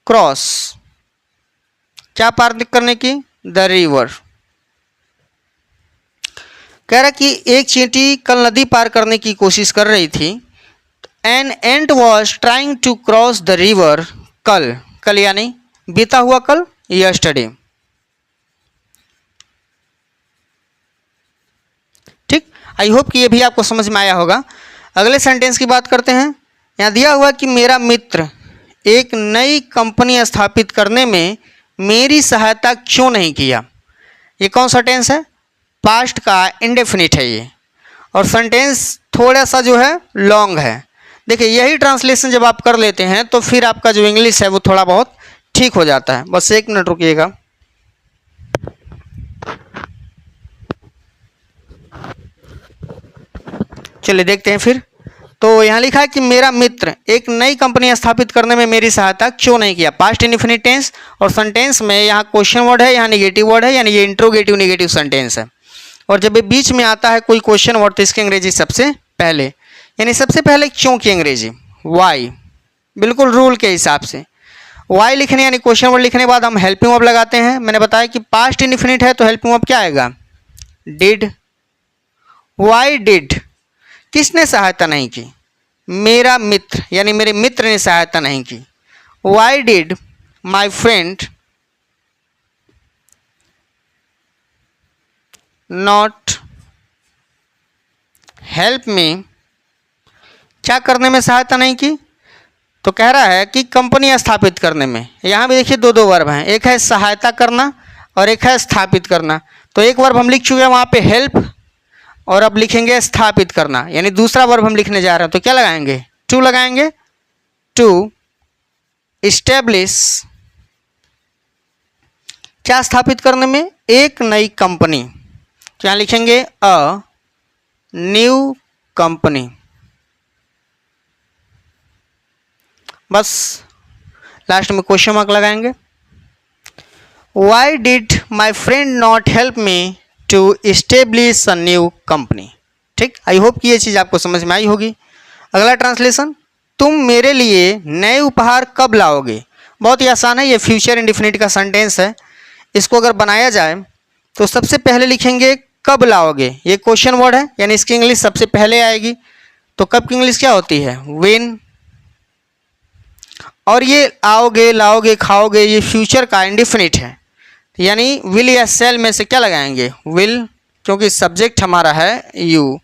क्रॉस। क्या पार करने की? The river. कह रहा कि एक चींटी कल नदी पार करने की कोशिश कर रही थी। An ant was trying to cross the river कल, कल यानी बीता हुआ कल, यस्टरडे। ठीक, आई होप कि ये भी आपको समझ में आया होगा। अगले सेंटेंस की बात करते हैं। यहाँ दिया हुआ कि मेरा मित्र एक नई कंपनी स्थापित करने में मेरी सहायता क्यों नहीं किया। ये कौन सा टेंस है? पास्ट का इंडेफिनिट है ये, और सेंटेंस थोड़ा सा जो है लॉन्ग है। देखिए यही ट्रांसलेशन जब आप कर लेते हैं तो फिर आपका जो इंग्लिश है वो थोड़ा बहुत ठीक हो जाता है। बस एक मिनट रुकिएगा। चलिए देखते हैं फिर। तो यहाँ लिखा है कि मेरा मित्र एक नई कंपनी स्थापित करने में मेरी सहायता क्यों नहीं किया, पास्ट इंडेफिनिट टेंस। और सेंटेंस में यहाँ क्वेश्चन वर्ड है, यहाँ नेगेटिव वर्ड है, यानी ये इंट्रोगेटिव नेगेटिव सेंटेंस है। और जब ये बीच में आता है कोई क्वेश्चन वर्ड तो इसकी अंग्रेजी सबसे पहले, यानी सबसे पहले क्यों की अंग्रेजी वाई, बिल्कुल रूल के हिसाब से। वाई लिखने यानी क्वेश्चन वर्ड लिखने के बाद हम हेल्पिंग वर्ब लगाते हैं। मैंने बताया कि पास्ट इंडेफिनिट है तो हेल्पिंग वर्ब क्या आएगा? डिड। वाई डिड, किसने सहायता नहीं की? मेरा मित्र, यानी मेरे मित्र ने सहायता नहीं की। Y did my friend not help मी, क्या करने में सहायता नहीं की? तो कह रहा है कि कंपनी स्थापित करने में। यहाँ भी देखिए दो वर्ब हैं, एक है सहायता करना और एक है स्थापित करना। तो एक वर्ब हम लिख चुके हैं वहाँ पे हेल्प, और अब लिखेंगे स्थापित करना, यानी दूसरा वर्ब हम लिखने जा रहे हैं। तो क्या लगाएंगे? टू लगाएंगे, टू इस्टेब्लिश, क्या स्थापित करने में? एक नई कंपनी। तो यहाँ लिखेंगे अ न्यू कंपनी। बस लास्ट में क्वेश्चन मार्क लगाएंगे। Why did my friend not help me to establish a new company. ठीक, आई होप कि ये चीज़ आपको समझ में आई होगी। अगला ट्रांसलेशन, तुम मेरे लिए नए उपहार कब लाओगे। बहुत ही आसान है, ये फ्यूचर इंडेफिनिट का सेंटेंस है। इसको अगर बनाया जाए तो सबसे पहले लिखेंगे कब लाओगे, ये क्वेश्चन वर्ड है, यानी इसकी इंग्लिश सबसे पहले आएगी। तो कब की इंग्लिश क्या होती है? व्हेन। और ये आओगे, लाओगे, खाओगे, ये फ्यूचर का इंडेफिनिट है, यानी विल या सेल में से क्या लगाएंगे? विल, क्योंकि सब्जेक्ट हमारा है यू।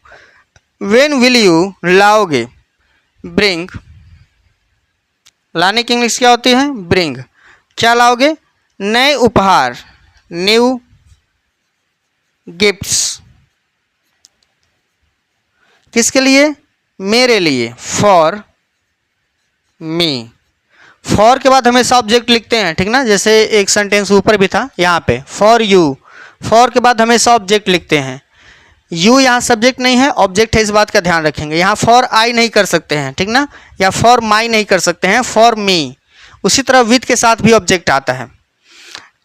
व्हेन विल यू लाओगे, ब्रिंग, लाने की इंग्लिश क्या होती है? ब्रिंग। क्या लाओगे? नए उपहार, न्यू गिफ्ट्स। किसके लिए? मेरे लिए, फॉर मी। फॉर के बाद हमेशा ऑब्जेक्ट लिखते हैं, ठीक ना, जैसे एक सेंटेंस ऊपर भी था यहाँ पे, फॉर यू। फॉर के बाद हमेशा ऑब्जेक्ट लिखते हैं। यू यहाँ सब्जेक्ट नहीं है, ऑब्जेक्ट है, इस बात का ध्यान रखेंगे। यहाँ फॉर आई नहीं कर सकते हैं, ठीक ना, या फॉर माई नहीं कर सकते हैं, फॉर मी। उसी तरह विथ के साथ भी ऑब्जेक्ट आता है।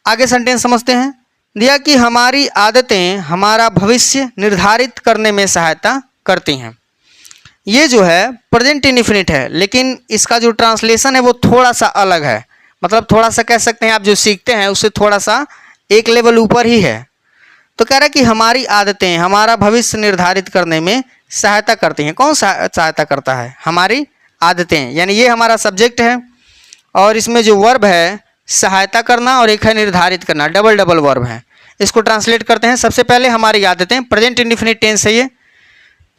आगे सेंटेंस समझते हैं। दिया कि हमारी आदतें हमारा भविष्य निर्धारित करने में सहायता करती हैं। ये जो है प्रेजेंट इंडेफिनिट है, लेकिन इसका जो ट्रांसलेशन है वो थोड़ा सा अलग है। मतलब थोड़ा सा कह सकते हैं आप जो सीखते हैं उससे थोड़ा सा एक लेवल ऊपर ही है। तो कह रहा है कि हमारी आदतें हमारा भविष्य निर्धारित करने में सहायता करती हैं। कौन सहायता करता है? हमारी आदतें, यानी ये हमारा सब्जेक्ट है, और इसमें जो वर्ब है सहायता करना और एक है निर्धारित करना, डबल वर्ब है। इसको ट्रांसलेट करते हैं। सबसे पहले हमारी आदतें, प्रेजेंट इंडेफिनिट टेंस है ये।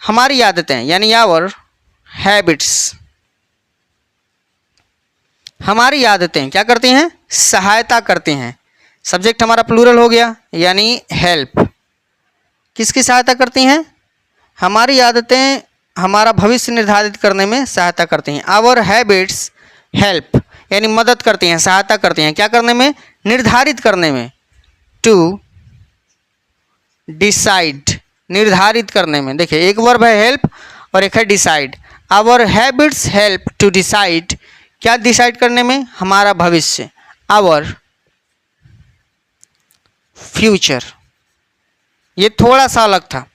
हमारी आदतें यानी आवर हैबिट्स, हमारी आदतें क्या करती हैं? सहायता करती हैं। सब्जेक्ट हमारा प्लूरल हो गया, यानी हेल्प। किसकी सहायता करती हैं? हमारी आदतें हमारा भविष्य निर्धारित करने में सहायता करती हैं। आवर हैबिट्स हेल्प यानी मदद करती हैं, सहायता करती हैं क्या करने में? निर्धारित करने में। टू डिसाइड निर्धारित करने में। देखिए एक वर्ब है हेल्प और एक है decide. Our habits help to decide क्या डिसाइड करने में? हमारा भविष्य। Our future. ये थोड़ा सा अलग था।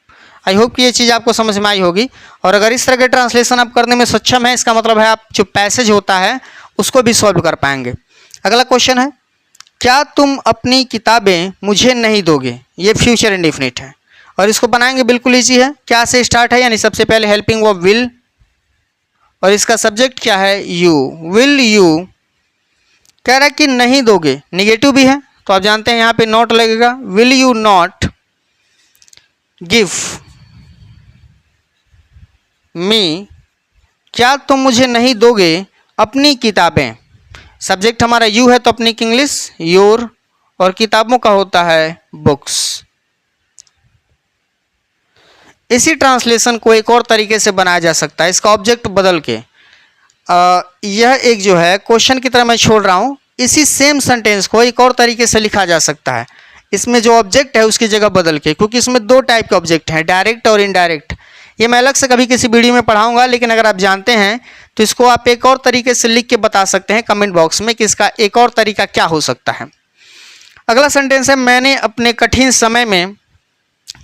आई होप कि ये चीज़ आपको समझ में आई होगी। और अगर इस तरह के ट्रांसलेशन आप करने में सक्षम है, इसका मतलब है आप जो पैसेज होता है उसको भी सॉल्व कर पाएंगे। अगला क्वेश्चन है, क्या तुम अपनी किताबें मुझे नहीं दोगे? ये फ्यूचर इंडेफिनिट है और इसको बनाएंगे बिल्कुल ईजी है। क्या से स्टार्ट है? यानी सबसे पहले हेल्पिंग वर्ब विल और इसका सब्जेक्ट क्या है? यू। विल यू कह रहा है कि नहीं दोगे, निगेटिव भी है तो आप जानते हैं यहाँ पे नॉट लगेगा। Will you not give me क्या तुम मुझे नहीं दोगे अपनी किताबें? सब्जेक्ट हमारा यू है तो अपनी इंग्लिश योर और किताबों का होता है बुक्स। इसी ट्रांसलेशन को एक और तरीके से बनाया जा सकता है, इसका ऑब्जेक्ट बदल के। यह एक जो है क्वेश्चन की तरह मैं छोड़ रहा हूँ, इसी सेम सेंटेंस को एक और तरीके से लिखा जा सकता है। इसमें जो ऑब्जेक्ट है उसकी जगह बदल के, क्योंकि इसमें दो टाइप के ऑब्जेक्ट हैं, डायरेक्ट और इनडायरेक्ट। ये मैं अलग से कभी किसी वीडियो में पढ़ाऊंगा, लेकिन अगर आप जानते हैं तो इसको आप एक और तरीके से लिख के बता सकते हैं कमेंट बॉक्स में कि इसका एक और तरीका क्या हो सकता है। अगला सेंटेंस है, मैंने अपने कठिन समय में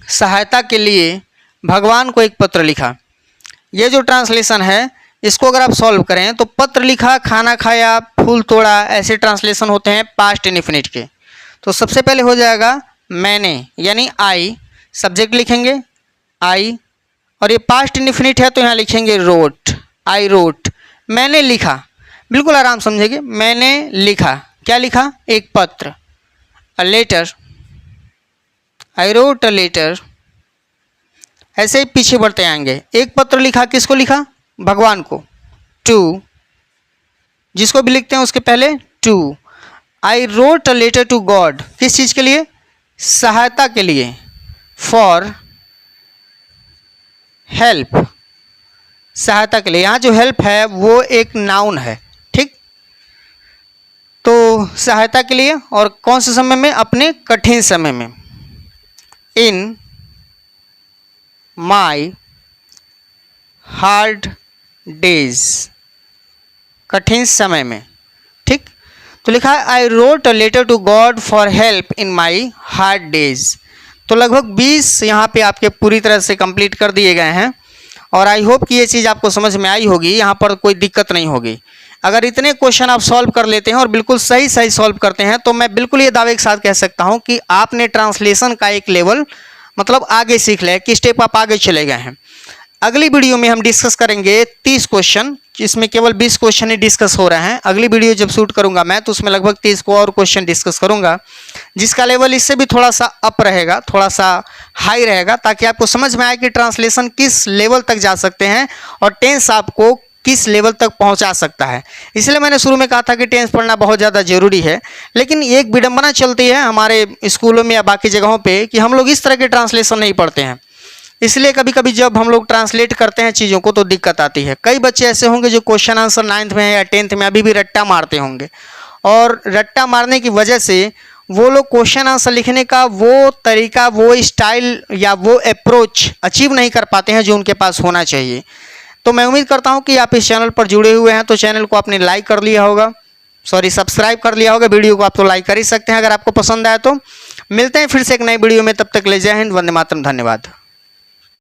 सहायता के लिए भगवान को एक पत्र लिखा। ये जो ट्रांसलेशन है इसको अगर आप सॉल्व करें तो पत्र लिखा, खाना खाया, फूल तोड़ा, ऐसे ट्रांसलेशन होते हैं पास्ट इंडेफिनिट के। तो सबसे पहले हो जाएगा मैंने यानी आई, सब्जेक्ट लिखेंगे आई और ये पास्ट इंडेफिनिट है तो यहाँ लिखेंगे रोट। आई रोट मैंने लिखा, बिल्कुल आराम समझेंगे। मैंने लिखा, क्या लिखा? एक पत्र। A letter, I wrote a letter. ऐसे ही पीछे बढ़ते आएंगे। एक पत्र लिखा, किसको लिखा? भगवान को। टू, जिसको भी लिखते हैं उसके पहले to. I wrote a letter to God, किस चीज़ के लिए? सहायता के लिए। फॉर हेल्प, सहायता के लिए। यहाँ जो हेल्प है वो एक नाउन है, ठीक। तो सहायता के लिए और कौन से समय में? अपने कठिन समय में। इन माई हार्ड डेज, कठिन समय में, ठीक। तो लिखा है I wrote a letter to God for help in my hard days. तो लगभग 20 यहाँ पे आपके पूरी तरह से कंप्लीट कर दिए गए हैं और आई होप कि ये चीज़ आपको समझ में आई होगी, यहाँ पर कोई दिक्कत नहीं होगी। अगर इतने क्वेश्चन आप सॉल्व कर लेते हैं और बिल्कुल सही सही सॉल्व करते हैं तो मैं बिल्कुल ये दावे के साथ कह सकता हूँ कि आपने ट्रांसलेशन का एक लेवल मतलब आगे सीख लिया, कि स्टेप आप आगे चले गए हैं। अगली वीडियो में हम डिस्कस करेंगे 30 क्वेश्चन, जिसमें केवल 20 क्वेश्चन ही डिस्कस हो रहे हैं। अगली वीडियो जब शूट करूंगा मैं तो उसमें लगभग 30 को और क्वेश्चन डिस्कस करूंगा, जिसका लेवल इससे भी थोड़ा सा अप रहेगा, थोड़ा सा हाई रहेगा, ताकि आपको समझ में आए कि ट्रांसलेशन किस लेवल तक जा सकते हैं और टेंस आपको किस लेवल तक पहुंचा सकता है। इसलिए मैंने शुरू में कहा था कि टेंस पढ़ना बहुत ज़्यादा ज़रूरी है। लेकिन एक विडंबना चलती है हमारे स्कूलों में या बाकी जगहों पे कि हम लोग इस तरह के ट्रांसलेशन नहीं पढ़ते हैं। इसलिए कभी कभी जब हम लोग ट्रांसलेट करते हैं चीज़ों को तो दिक्कत आती है। कई बच्चे ऐसे होंगे जो क्वेश्चन आंसर 9th में या 10th में अभी भी रट्टा मारते होंगे, और रट्टा मारने की वजह से वो लोग क्वेश्चन आंसर लिखने का वो तरीका, वो स्टाइल या वो अप्रोच अचीव नहीं कर पाते हैं जो उनके पास होना चाहिए। तो मैं उम्मीद करता हूं कि आप इस चैनल पर जुड़े हुए हैं तो चैनल को आपने लाइक कर लिया होगा, सब्सक्राइब कर लिया होगा। वीडियो को आप तो लाइक कर ही सकते हैं अगर आपको पसंद आया तो। मिलते हैं फिर से एक नई वीडियो में, तब तक ले जय हिंद, वंदे मातरम, धन्यवाद।